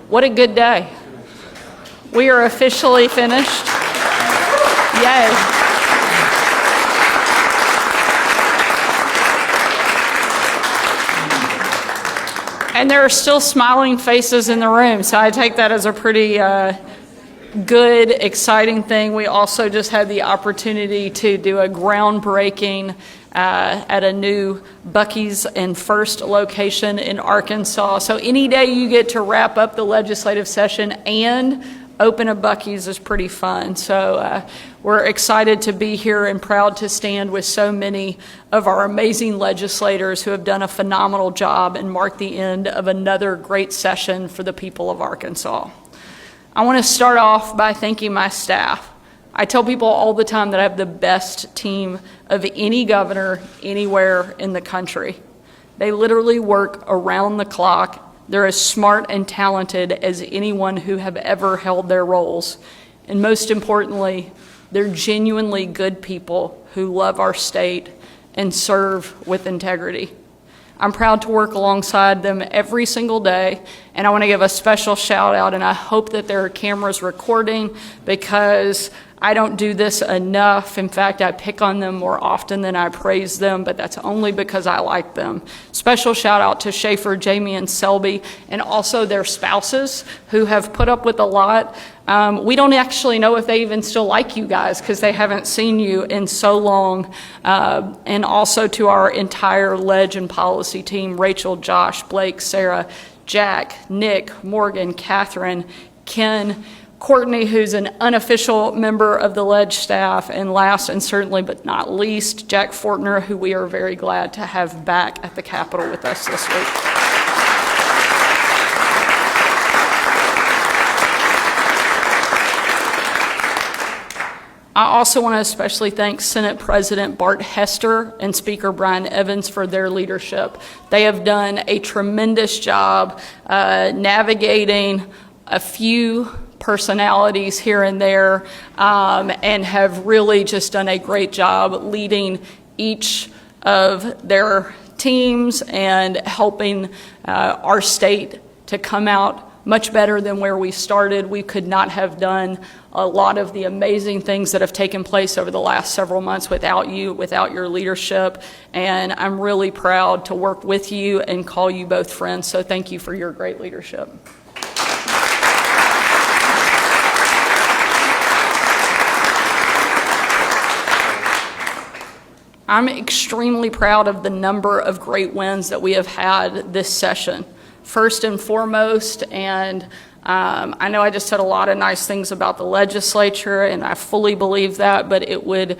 What a good day. We are officially finished. Yay. And there are still smiling faces in the room, so I take that as a pretty good, exciting thing. We also just had the opportunity to do a groundbreaking at a new Buc-ee's and First location in Arkansas. So any day you get to wrap up the legislative session and open a Buc-ee's is pretty fun. So we're excited to be here and proud to stand with so many of our amazing legislators who have done a phenomenal job and mark the end of another great session for the people of Arkansas. I want to start off by thanking my staff. I tell people all the time that I have the best team of any governor anywhere in the country. They literally work around the clock. They're as smart and talented as anyone who have ever held their roles. And most importantly, they're genuinely good people who love our state and serve with integrity. I'm proud to work alongside them every single day, and I want to give a special shout out, and I hope that there are cameras recording because I don't do this enough. In fact, I pick on them more often than I praise them, but that's only because I like them. Special shout out to Schaefer, Jamie, and Selby, and also their spouses who have put up with a lot. We don't actually know if they even still like you guys because they haven't seen you in so long. And also to our entire Leg and Policy team, Rachel, Josh, Blake, Sarah, Jack, Nick, Morgan, Catherine, Ken, Courtney, who's an unofficial member of the Leg staff, and last and certainly but not least, Jack Fortner, who we are very glad to have back at the Capitol with us this week. I also want to especially thank Senate President Bart Hester and Speaker Brian Evans for their leadership. They have done a tremendous job navigating a few personalities here and there and have really just done a great job leading each of their teams and helping our state to come out much better than where we started. We could not have done a lot of the amazing things that have taken place over the last several months without you, without your leadership, and I'm really proud to work with you and call you both friends, so thank you for your great leadership. I'm extremely proud of the number of great wins that we have had this session. First and foremost, and I know I just said a lot of nice things about the legislature, and I fully believe that, but it would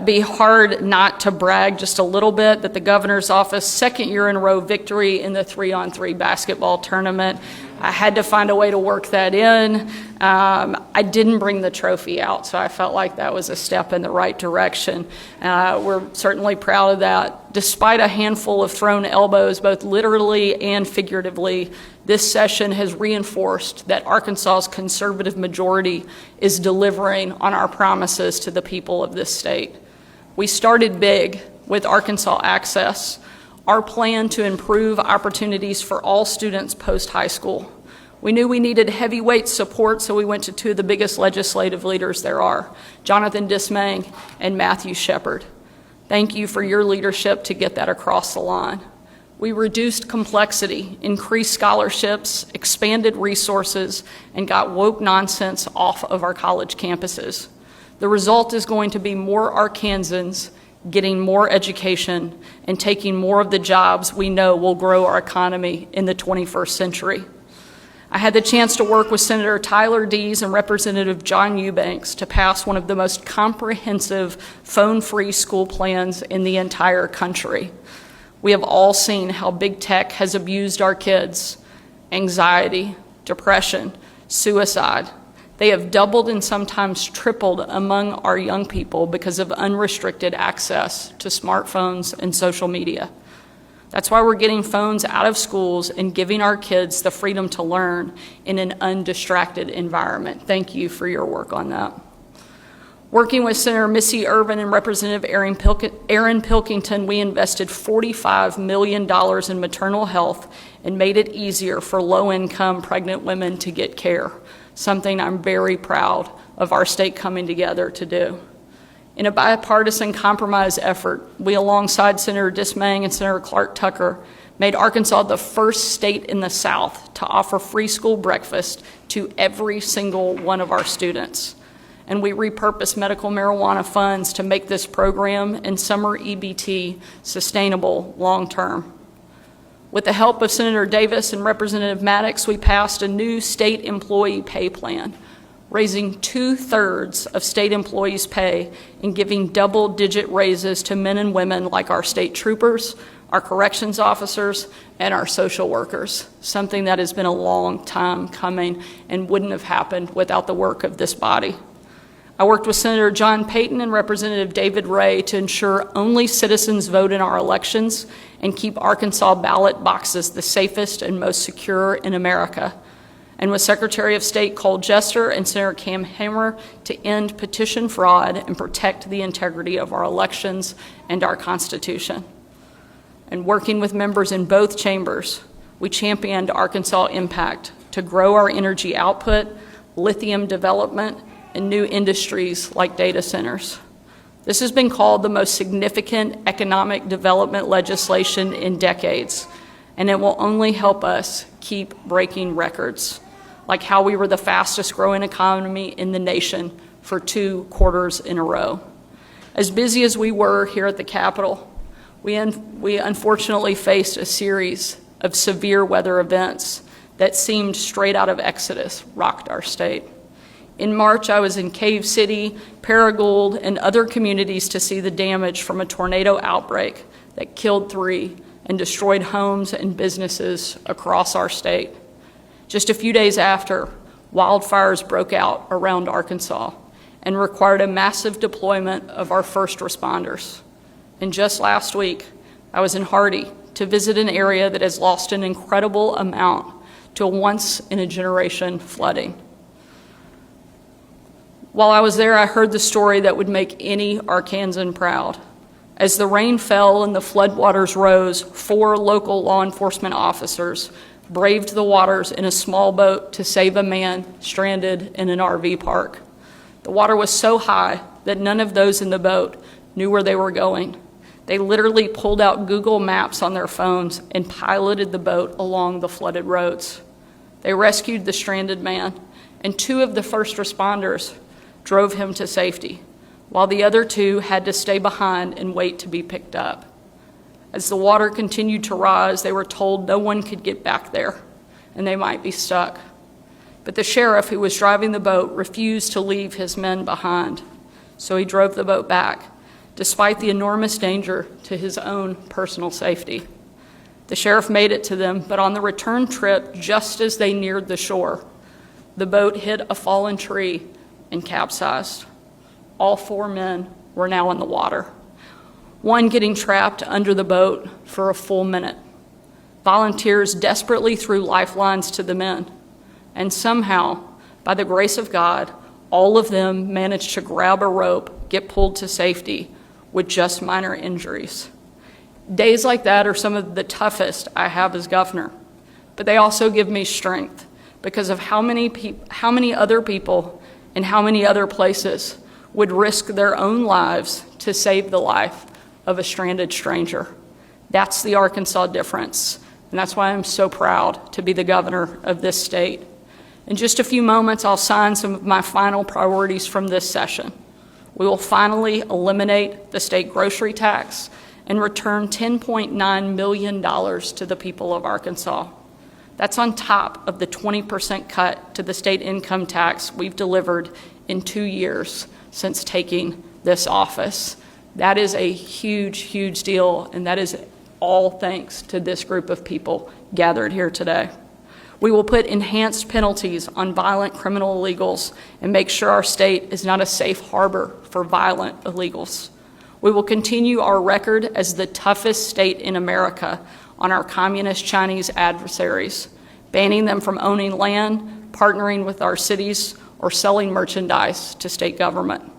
be hard not to brag just a little bit that the governor's office, second year in a row victory in the 3-on-3 basketball tournament. I had to find a way to work that in. I didn't bring the trophy out, so I felt like that was a step in the right direction. We're certainly proud of that. Despite a handful of thrown elbows, both literally and figuratively, this session has reinforced that Arkansas's conservative majority is delivering on our promises to the people of this state. We started big with Arkansas Access, our plan to improve opportunities for all students post-high school. We knew we needed heavyweight support, so we went to two of the biggest legislative leaders there are, Jonathan Dismang and Matthew Shepard. Thank you for your leadership to get that across the line. We reduced complexity, increased scholarships, expanded resources, and got woke nonsense off of our college campuses. The result is going to be more Arkansans getting more education and taking more of the jobs we know will grow our economy in the 21st century. I had the chance to work with Senator Tyler Dees and Representative John Eubanks to pass one of the most comprehensive phone-free school plans in the entire country. We have all seen how big tech has abused our kids. Anxiety, depression, suicide. They have doubled and sometimes tripled among our young people because of unrestricted access to smartphones and social media. That's why we're getting phones out of schools and giving our kids the freedom to learn in an undistracted environment. Thank you for your work on that. Working with Senator Missy Irvin and Representative Aaron Pilkington, we invested $45 million in maternal health and made it easier for low-income pregnant women to get care, something I'm very proud of our state coming together to do. In a bipartisan compromise effort, we, alongside Senator Dismang and Senator Clark Tucker, made Arkansas the first state in the South to offer free school breakfast to every single one of our students. And we repurposed medical marijuana funds to make this program and summer EBT sustainable long-term. With the help of Senator Davis and Representative Maddox, we passed a new state employee pay plan, raising 2/3 of state employees' pay and giving double-digit raises to men and women like our state troopers, our corrections officers, and our social workers, something that has been a long time coming and wouldn't have happened without the work of this body. I worked with Senator John Payton and Representative David Ray to ensure only citizens vote in our elections and keep Arkansas ballot boxes the safest and most secure in America. And with Secretary of State Cole Jester and Senator Cam Hammer to end petition fraud and protect the integrity of our elections and our Constitution. And working with members in both chambers, we championed Arkansas Impact to grow our energy output, lithium development, and new industries like data centers. This has been called the most significant economic development legislation in decades, and it will only help us keep breaking records, like how we were the fastest growing economy in the nation for 2 quarters in a row. As busy as we were here at the Capitol, we unfortunately faced a series of severe weather events that seemed straight out of Exodus, rocked our state. In March, I was in Cave City, Paragould, and other communities to see the damage from a tornado outbreak that killed 3 and destroyed homes and businesses across our state. Just a few days after, wildfires broke out around Arkansas and required a massive deployment of our first responders. And just last week, I was in Hardy to visit an area that has lost an incredible amount to a once-in-a-generation flooding. While I was there, I heard the story that would make any Arkansan proud. As the rain fell and the floodwaters rose, 4 local law enforcement officers braved the waters in a small boat to save a man stranded in an RV park. The water was so high that none of those in the boat knew where they were going. They literally pulled out Google Maps on their phones and piloted the boat along the flooded roads. They rescued the stranded man, and 2 of the first responders drove him to safety, while the other 2 had to stay behind and wait to be picked up. As the water continued to rise, they were told no one could get back there, and they might be stuck. But the sheriff who was driving the boat refused to leave his men behind, so he drove the boat back, despite the enormous danger to his own personal safety. The sheriff made it to them, but on the return trip, just as they neared the shore, the boat hit a fallen tree and capsized. All 4 men were now in the water, one getting trapped under the boat for a full minute. Volunteers desperately threw lifelines to the men, and somehow, by the grace of God, all of them managed to grab a rope, get pulled to safety with just minor injuries. Days like that are some of the toughest I have as governor, but they also give me strength because of how many other people in how many other places would risk their own lives to save the life of a stranded stranger. That's the Arkansas difference, and that's why I'm so proud to be the governor of this state. In just a few moments, I'll sign some of my final priorities from this session. We will finally eliminate the state grocery tax and return $10.9 million to the people of Arkansas. That's on top of the 20% cut to the state income tax we've delivered in 2 years since taking this office. That is a huge, huge deal, and that is all thanks to this group of people gathered here today. We will put enhanced penalties on violent criminal illegals and make sure our state is not a safe harbor for violent illegals. We will continue our record as the toughest state in America on our communist Chinese adversaries, banning them from owning land, partnering with our cities, or selling merchandise to state government.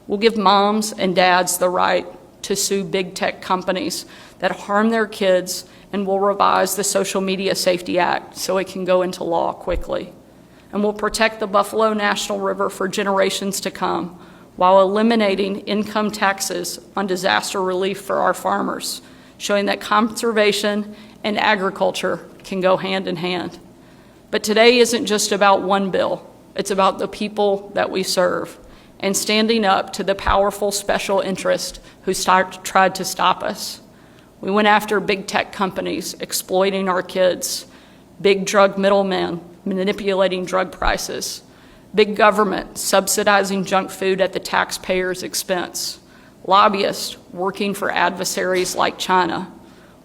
We'll give moms and dads the right to sue big tech companies that harm their kids, and we'll revise the Social Media Safety Act so it can go into law quickly. And we'll protect the Buffalo National River for generations to come while eliminating income taxes on disaster relief for our farmers, showing that conservation and agriculture can go hand in hand. But today isn't just about one bill. It's about the people that we serve and standing up to the powerful special interest who tried to stop us. We went after big tech companies exploiting our kids, big drug middlemen manipulating drug prices, big government subsidizing junk food at the taxpayer's expense, lobbyists working for adversaries like China,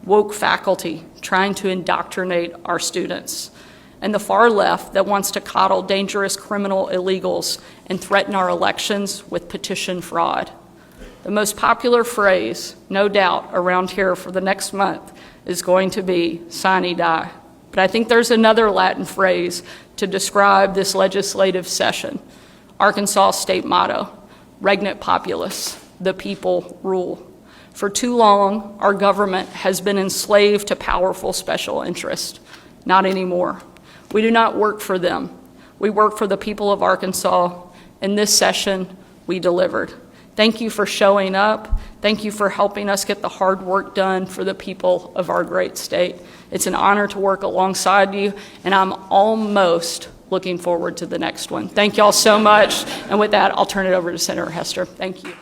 woke faculty trying to indoctrinate our students, and the far left that wants to coddle dangerous criminal illegals and threaten our elections with petition fraud. The most popular phrase, no doubt, around here for the next month is going to be sine die. But I think there's another Latin phrase to describe this legislative session. Arkansas state motto, regnat populus, the people rule. For too long, our government has been enslaved to powerful special interests. Not anymore. We do not work for them. We work for the people of Arkansas. In this session, we delivered. Thank you for showing up. Thank you for helping us get the hard work done for the people of our great state. It's an honor to work alongside you, and I'm almost looking forward to the next one. Thank you all so much. And with that, I'll turn it over to Senator Hester. Thank you.